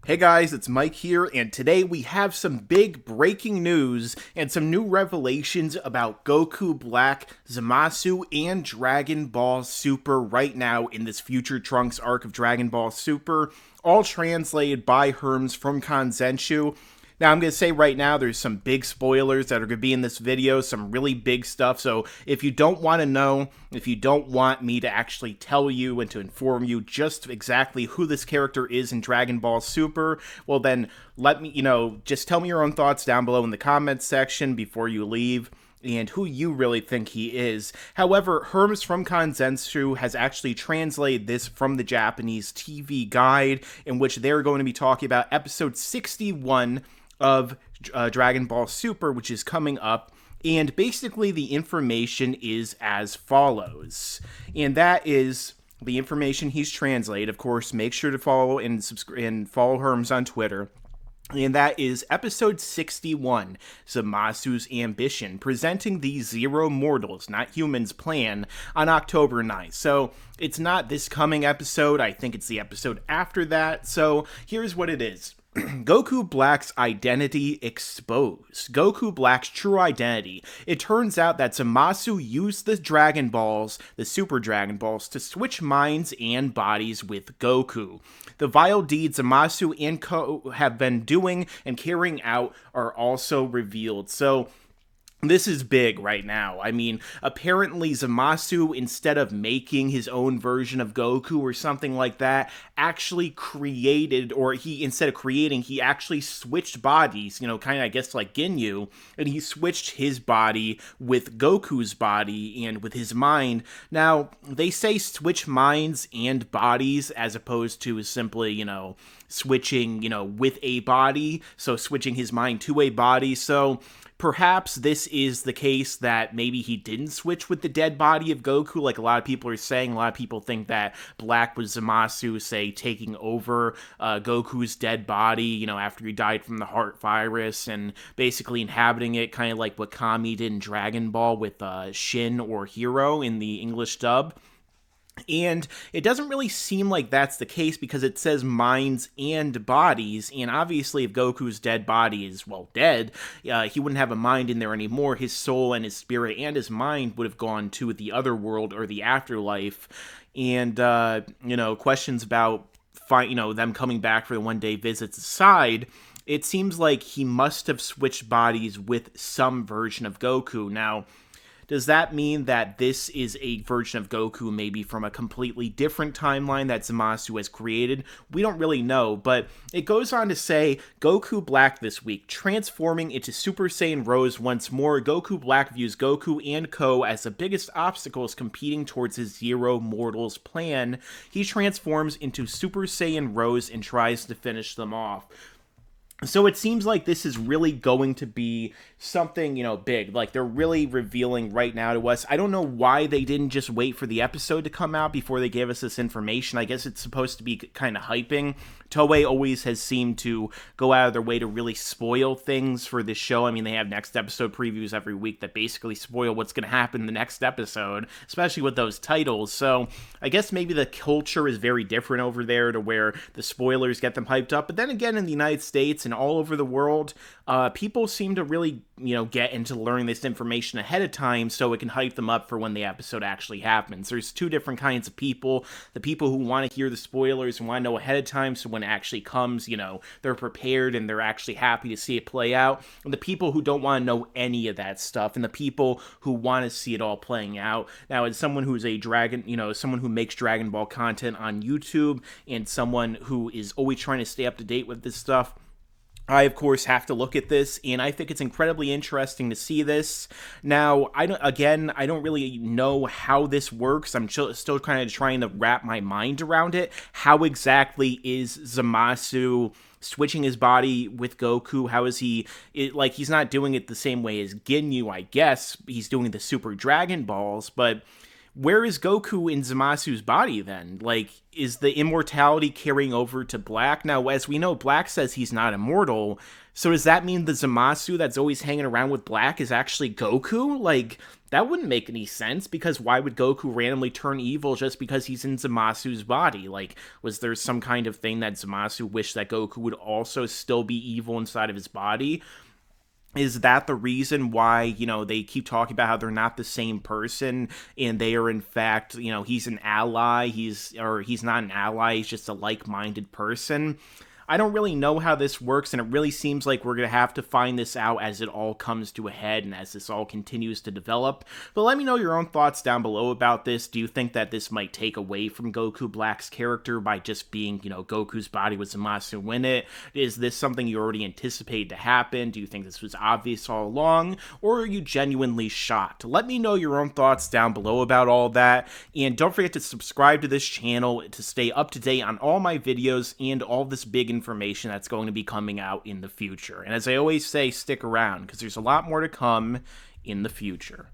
Hey guys, it's Mike here, and today we have some big breaking news and some new revelations about Goku Black, Zamasu, and Dragon Ball Super right now in this Future Trunks arc of Dragon Ball Super, all translated by Herms from Kanzenshu. Now, I'm going to say right now, there's some big spoilers that are going to be in this video, some really big stuff. So if you don't want to know, if you don't want me to actually tell you and to inform you just exactly who this character is in Dragon Ball Super, well then let me, just tell me your own thoughts down below in the comments section before you leave and who you really think he is. However, Herms from Kanzenshu has actually translated this from the Japanese TV guide, in which they're going to be talking about episode 61 of Dragon Ball Super, which is coming up. And basically, the information is as follows. And that is the information he's translated. Of course, make sure to follow and subscribe and follow Herms on Twitter. And that is episode 61, Zamasu's Ambition, presenting the Zero Mortals, not Humans plan on October 9th. So it's not this coming episode, I think it's the episode after that. So here's what it is. Goku Black's identity exposed. Goku Black's true identity. It turns out that Zamasu used the Dragon Balls, the Super Dragon Balls, to switch minds and bodies with Goku. The vile deeds Zamasu and Ko have been doing and carrying out are also revealed. So this is big right now. I mean, apparently Zamasu, instead of making his own version of Goku or something like that, actually created, or instead of creating, he actually switched bodies, kind of, I guess, like Ginyu, and he switched his body with Goku's body and with his mind. Now, they say switch minds and bodies as opposed to simply, switching, with a body, so switching his mind to a body, so perhaps this is the case that maybe he didn't switch with the dead body of Goku, like a lot of people are saying. A lot of people think that Black was Zamasu, say, taking over Goku's dead body, after he died from the heart virus, and basically inhabiting it, kind of like what Kami did in Dragon Ball with Shin or Hero in the English dub. And it doesn't really seem like that's the case because it says minds and bodies, and obviously if Goku's dead body is, dead, he wouldn't have a mind in there anymore. His soul and his spirit and his mind would have gone to the other world or the afterlife. And, questions about, them coming back for the one-day visits aside, it seems like he must have switched bodies with some version of Goku. Now, does that mean that this is a version of Goku maybe from a completely different timeline that Zamasu has created? We don't really know, but it goes on to say, Goku Black this week, transforming into Super Saiyan Rose once more. Goku Black views Goku and Ko as the biggest obstacles competing towards his Zero Mortals plan. He transforms into Super Saiyan Rose and tries to finish them off. So it seems like this is really going to be something, big. Like, they're really revealing right now to us. I don't know why they didn't just wait for the episode to come out before they gave us this information. I guess it's supposed to be kind of hyping. Toei always has seemed to go out of their way to really spoil things for this show. I mean, they have next episode previews every week that basically spoil what's going to happen in the next episode, especially with those titles. So I guess maybe the culture is very different over there to where the spoilers get them hyped up. But then again, in the United States and all over the world, people seem to really, get into learning this information ahead of time so it can hype them up for when the episode actually happens. There's two different kinds of people. The people who want to hear the spoilers and want to know ahead of time so when it actually comes, they're prepared and they're actually happy to see it play out. And the people who don't want to know any of that stuff, and the people who want to see it all playing out. Now, as someone who's someone who makes Dragon Ball content on YouTube and someone who is always trying to stay up to date with this stuff, I, of course, have to look at this, and I think it's incredibly interesting to see this. Now, I don't really know how this works. I'm still kind of trying to wrap my mind around it. How exactly is Zamasu switching his body with Goku? How is he's not doing it the same way as Ginyu, I guess. He's doing the Super Dragon Balls, but where is Goku in Zamasu's body then? Like, is the immortality carrying over to Black? Now, as we know, Black says he's not immortal, so does that mean the Zamasu that's always hanging around with Black is actually Goku? Like, that wouldn't make any sense, because why would Goku randomly turn evil just because he's in Zamasu's body? Like, was there some kind of thing that Zamasu wished that Goku would also still be evil inside of his body? Is that the reason why, they keep talking about how they're not the same person, and they are in fact, he's an ally, he's not an ally, he's just a like-minded person? I don't really know how this works, and it really seems like we're going to have to find this out as it all comes to a head and as this all continues to develop. But let me know your own thoughts down below about this. Do you think that this might take away from Goku Black's character by just being, Goku's body with Zamasu in it? Is this something you already anticipated to happen? Do you think this was obvious all along? Or are you genuinely shocked? Let me know your own thoughts down below about all that. And don't forget to subscribe to this channel to stay up to date on all my videos and all this big information that's going to be coming out in the future. And as I always say, stick around, because there's a lot more to come in the future.